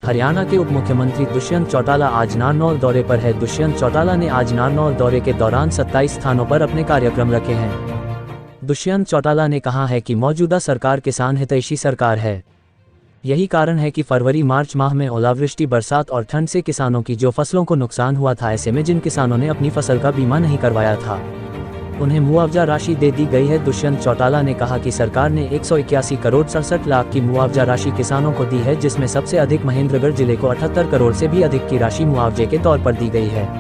हरियाणा के उप मुख्यमंत्री दुष्यंत चौटाला आज नारनौल दौरे पर है। दुष्यंत चौटाला ने आज नारनौल दौरे के दौरान 27 स्थानों पर अपने कार्यक्रम रखे हैं। दुष्यंत चौटाला ने कहा है कि मौजूदा सरकार किसान हितैषी सरकार है। यही कारण है कि फरवरी मार्च माह में ओलावृष्टि, बरसात और ठंड से किसानों की जो फसलों को नुकसान हुआ था, ऐसे में जिन किसानों ने अपनी फसल का बीमा नहीं करवाया था, उन्हें मुआवजा राशि दे दी गई है। दुष्यंत चौटाला ने कहा कि सरकार ने 181 करोड़ 67 लाख की मुआवजा राशि किसानों को दी है, जिसमें सबसे अधिक महेंद्रगढ़ जिले को 78 करोड़ से भी अधिक की राशि मुआवजे के तौर पर दी गई है।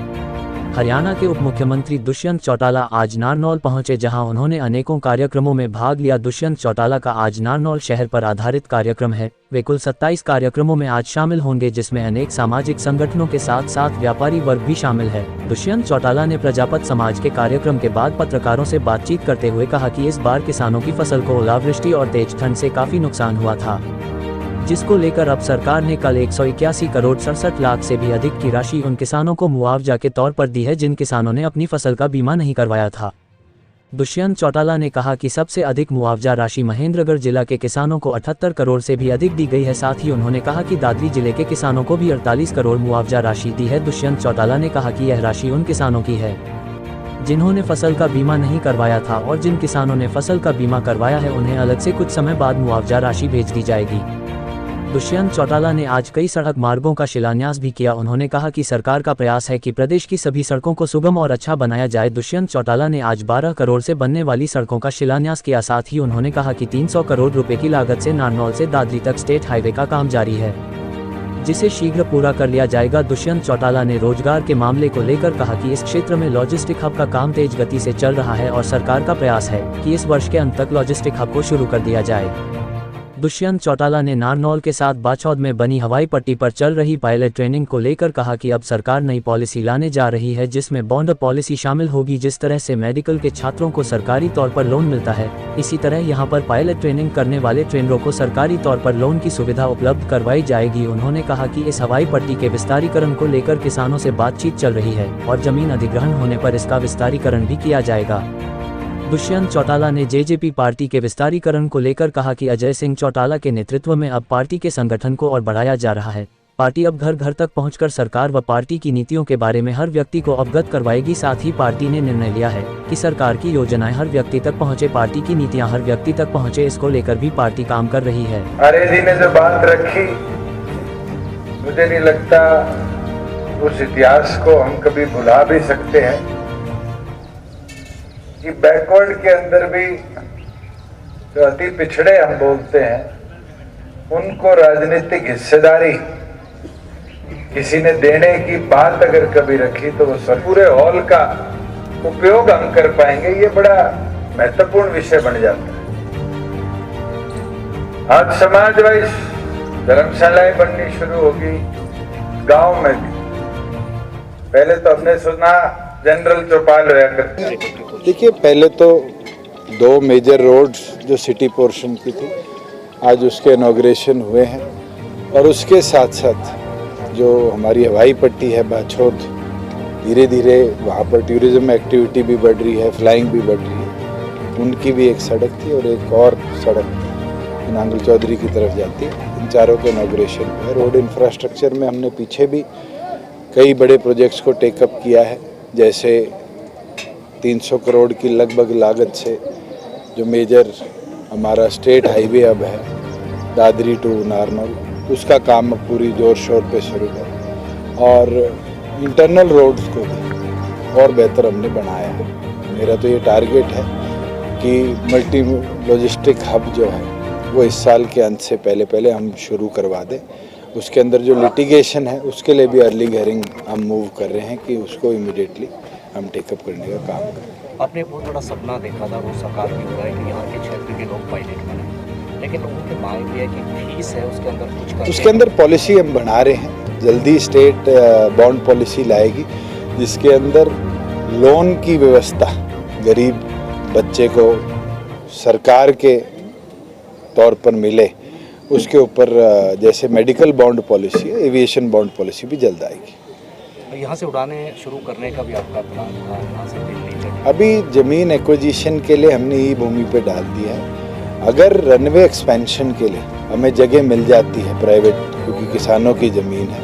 हरियाणा के उप मुख्यमंत्री दुष्यंत चौटाला आज नारनौल पहुंचे, जहां उन्होंने अनेकों कार्यक्रमों में भाग लिया। दुष्यंत चौटाला का आज नारनौल शहर पर आधारित कार्यक्रम है। वे कुल 27 कार्यक्रमों में आज शामिल होंगे, जिसमें अनेक सामाजिक संगठनों के साथ साथ व्यापारी वर्ग भी शामिल है। दुष्यंत चौटाला ने प्रजापत समाज के कार्यक्रम के बाद पत्रकारों से बातचीत करते हुए कहा कि इस बार किसानों की फसल को ओलावृष्टि और तेज ठंड से काफी नुकसान हुआ था, जिसको लेकर अब सरकार ने कल 181 करोड़ 67 लाख से भी अधिक की राशि उन किसानों को मुआवजा के तौर पर दी है जिन किसानों ने अपनी फसल का बीमा नहीं करवाया था। दुष्यंत चौटाला ने कहा कि सबसे अधिक मुआवजा राशि महेंद्रगढ़ जिला के किसानों को 78 करोड़ से भी अधिक दी गई है। साथ ही उन्होंने कहा कि दादरी जिले के किसानों को भी 48 करोड़ मुआवजा राशि दी है। दुष्यंत चौटाला ने कहा कि यह राशि उन किसानों की है जिन्होंने फसल का बीमा नहीं करवाया था, और जिन किसानों ने फसल का बीमा करवाया है उन्हें अलग से कुछ समय बाद मुआवजा राशि भेज दी जाएगी। दुष्यंत चौटाला ने आज कई सड़क मार्गों का शिलान्यास भी किया। उन्होंने कहा कि सरकार का प्रयास है कि प्रदेश की सभी सड़कों को सुगम और अच्छा बनाया जाए। दुष्यंत चौटाला ने आज 12 करोड़ से बनने वाली सड़कों का शिलान्यास किया। साथ ही उन्होंने कहा कि 300 करोड़ रुपए की लागत से नारनौल से दादरी तक स्टेट हाईवे का काम जारी है, जिसे शीघ्र पूरा कर लिया जाएगा। दुष्यंत चौटाला ने रोजगार के मामले को लेकर कहा कि इस क्षेत्र में लॉजिस्टिक हब का काम तेज गति से चल रहा है और सरकार का प्रयास है कि इस वर्ष के अंत तक लॉजिस्टिक हब को शुरू कर दिया जाए। दुष्यंत चौटाला ने नारनौल के साथ बाछौद में बनी हवाई पट्टी पर चल रही पायलट ट्रेनिंग को लेकर कहा कि अब सरकार नई पॉलिसी लाने जा रही है, जिसमें बॉन्ड पॉलिसी शामिल होगी। जिस तरह से मेडिकल के छात्रों को सरकारी तौर पर लोन मिलता है, इसी तरह यहां पर पायलट ट्रेनिंग करने वाले ट्रेनरों को सरकारी तौर पर लोन की सुविधा उपलब्ध करवाई जाएगी। उन्होंने कहा कि इस हवाई पट्टी के विस्तारीकरण को लेकर किसानों से बातचीत चल रही है और जमीन अधिग्रहण होने पर इसका विस्तारीकरण भी किया जाएगा। दुष्यंत चौटाला ने जेजेपी पार्टी के विस्तारीकरण को लेकर कहा कि अजय सिंह चौटाला के नेतृत्व में अब पार्टी के संगठन को और बढ़ाया जा रहा है। पार्टी अब घर घर तक पहुंचकर सरकार व पार्टी की नीतियों के बारे में हर व्यक्ति को अवगत करवाएगी। साथ ही पार्टी ने निर्णय लिया है कि सरकार की योजनाएं हर व्यक्ति तक पहुंचे, पार्टी की नीतियां हर व्यक्ति तक पहुंचे, इसको लेकर भी पार्टी काम कर रही है। अरे जी ने जो बात रखी, मुझे नहीं लगता उस इतिहास को हम कभी भुला भी सकते हैं कि बैकवर्ड के अंदर भी जो अति पिछड़े हम बोलते हैं, उनको राजनीतिक हिस्सेदारी किसी ने देने की बात अगर कभी रखी तो वो पूरे हॉल का उपयोग हम कर पाएंगे। ये बड़ा महत्वपूर्ण विषय बन जाता है। आज समाज वाइज धर्मशालाएं बननी शुरू होगी गांव में भी। पहले तो हमने सुना जनरल चौपाल होया करती। देखिए, पहले तो 2 मेजर रोड्स जो सिटी पोर्शन की थी, आज उसके इनॉग्रेशन हुए हैं, और उसके साथ साथ जो हमारी हवाई पट्टी है बाछौद, धीरे धीरे वहाँ पर टूरिज्म एक्टिविटी भी बढ़ रही है, फ्लाइंग भी बढ़ रही है। उनकी भी एक सड़क थी और एक और सड़क नांगल चौधरी की तरफ जाती है। इन चारों के इनॉग्रेशन हुआ है। रोड इंफ्रास्ट्रक्चर में हमने पीछे भी कई बड़े प्रोजेक्ट्स को टेकअप किया है, जैसे 300 करोड़ की लगभग लागत से जो मेजर हमारा स्टेट हाईवे अब है दादरी टू नारनौल, उसका काम अब पूरी जोर शोर पे शुरू है, और इंटरनल रोड्स को भी और बेहतर हमने बनाया है। मेरा तो ये टारगेट है कि मल्टी लॉजिस्टिक हब जो है वो इस साल के अंत से पहले हम शुरू करवा दें। उसके अंदर जो लिटिगेशन है उसके लिए भी अर्ली हियरिंग हम मूव कर रहे हैं कि उसको इमीडिएटली हम टेकअप करने का काम करें। आपने बहुत बड़ा सपना देखा था, वो साकार भी हुआ है कि यहाँ के क्षेत्र के लोग पायलट बने, लेकिन लोगों की मांग भी है कि फीस है उसके अंदर कुछ, उसके अंदर पॉलिसी हम बना रहे हैं। जल्दी स्टेट बॉन्ड पॉलिसी लाएगी जिसके अंदर लोन की व्यवस्था गरीब बच्चे को सरकार के तौर पर मिले, उसके ऊपर जैसे मेडिकल बॉन्ड पॉलिसी है, एविएशन बॉन्ड पॉलिसी भी जल्द आएगी। यहाँ से उड़ाने शुरू करने का भी आपका प्लान था? यहाँ से दिल्ली अभी ज़मीन एक्विजिशन के लिए हमने ई भूमि पे डाल दिया है। अगर रनवे एक्सपेंशन के लिए हमें जगह मिल जाती है प्राइवेट, क्योंकि किसानों की ज़मीन है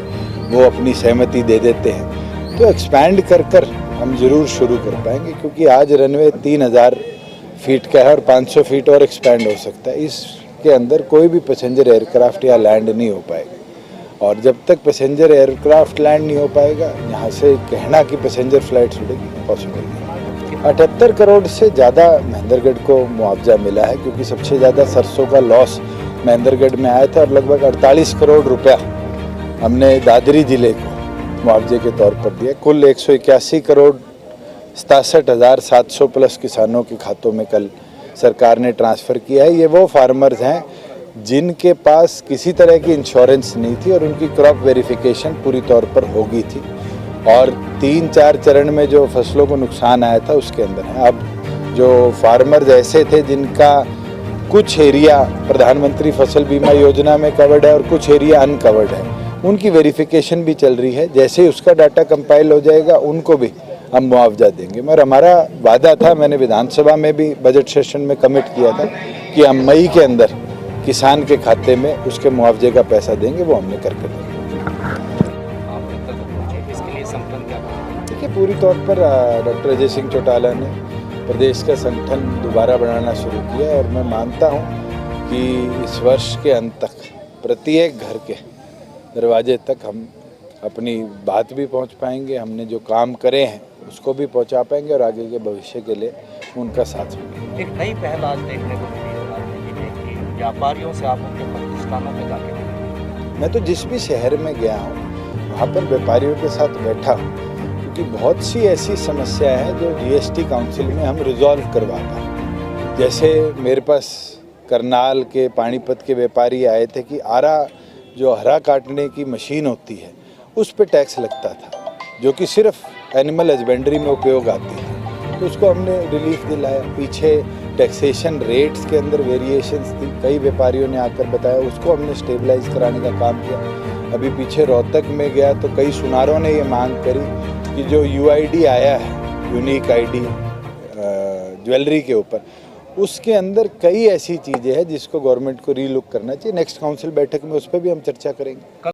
वो अपनी सहमति दे देते हैं तो एक्सपैंड कर हम ज़रूर शुरू कर पाएंगे, क्योंकि आज रनवे 3000 फीट का है और 500 फीट और एक्सपैंड हो सकता है। इसके अंदर कोई भी पैसेंजर एयरक्राफ्ट या लैंड नहीं हो पाएगा, और जब तक पैसेंजर एयरक्राफ्ट लैंड नहीं हो पाएगा, यहाँ से कहना कि पैसेंजर फ्लाइट उड़ेगी पॉसिबल नहीं। 78 करोड़ से ज़्यादा महेंद्रगढ़ को मुआवजा मिला है, क्योंकि सबसे ज़्यादा सरसों का लॉस महेंद्रगढ़ में आया था और लगभग 48 करोड़ रुपया हमने दादरी जिले को मुआवजे के तौर पर दिया। कुल 181 करोड़ 67,700 प्लस किसानों के खातों में कल सरकार ने ट्रांसफ़र किया है। ये वो फार्मर्स हैं जिनके पास किसी तरह की इंश्योरेंस नहीं थी और उनकी क्रॉप वेरिफिकेशन पूरी तौर पर हो गई थी, और 3-4 चरण में जो फसलों को नुकसान आया था उसके अंदर है। अब जो फार्मर्स ऐसे थे जिनका कुछ एरिया प्रधानमंत्री फसल बीमा योजना में कवर्ड है और कुछ एरिया अनकवर्ड है, उनकी वेरिफिकेशन भी चल रही है। जैसे ही उसका डाटा कंपाइल हो जाएगा उनको भी हम मुआवजा देंगे। मगर हमारा वादा था, मैंने विधानसभा में भी बजट सेशन में कमिट किया था कि हम मई के अंदर किसान के खाते में उसके मुआवजे का पैसा देंगे, वो हमने करके देंगे। इसके लिए संगठन क्या देखिए, पूरी तौर पर डॉक्टर अजय सिंह चौटाला ने प्रदेश का संगठन दोबारा बनाना शुरू किया और मैं मानता हूँ कि इस वर्ष के अंत तक प्रत्येक घर के दरवाजे तक हम अपनी बात भी पहुंच पाएंगे, हमने जो काम करे हैं उसको भी पहुंचा पाएंगे और आगे के भविष्य के लिए उनका साथ मिलेगा। एक नई पहल आज देखने को मिली है राजनीति में कि व्यापारियों से आप उनके प्रतिष्ठानों में जाके मिलेंगे। मैं तो जिस भी शहर में गया हूँ वहाँ पर व्यापारियों के साथ बैठा हूँ, क्योंकि बहुत सी ऐसी समस्याएं हैं जो GST काउंसिल में हम रिजॉल्व करवा पाए। जैसे मेरे पास करनाल के पानीपत के व्यापारी आए थे कि आरा जो हरा काटने की मशीन होती है उस पे टैक्स लगता था, जो कि सिर्फ एनिमल हस्बेंड्री में उपयोग आती है, तो उसको हमने रिलीफ दिलाया। पीछे टैक्सेशन रेट्स के अंदर वेरिएशंस थी, कई व्यापारियों ने आकर बताया, उसको हमने स्टेबलाइज कराने का काम किया। अभी पीछे रोहतक में गया तो कई सुनारों ने ये मांग करी कि जो UID आया है, यूनिक ID ज्वेलरी के ऊपर, उसके अंदर कई ऐसी चीज़ें हैं जिसको गवर्नमेंट को रीलुक करना चाहिए। नेक्स्ट काउंसिल बैठक में उस पर भी हम चर्चा करेंगे।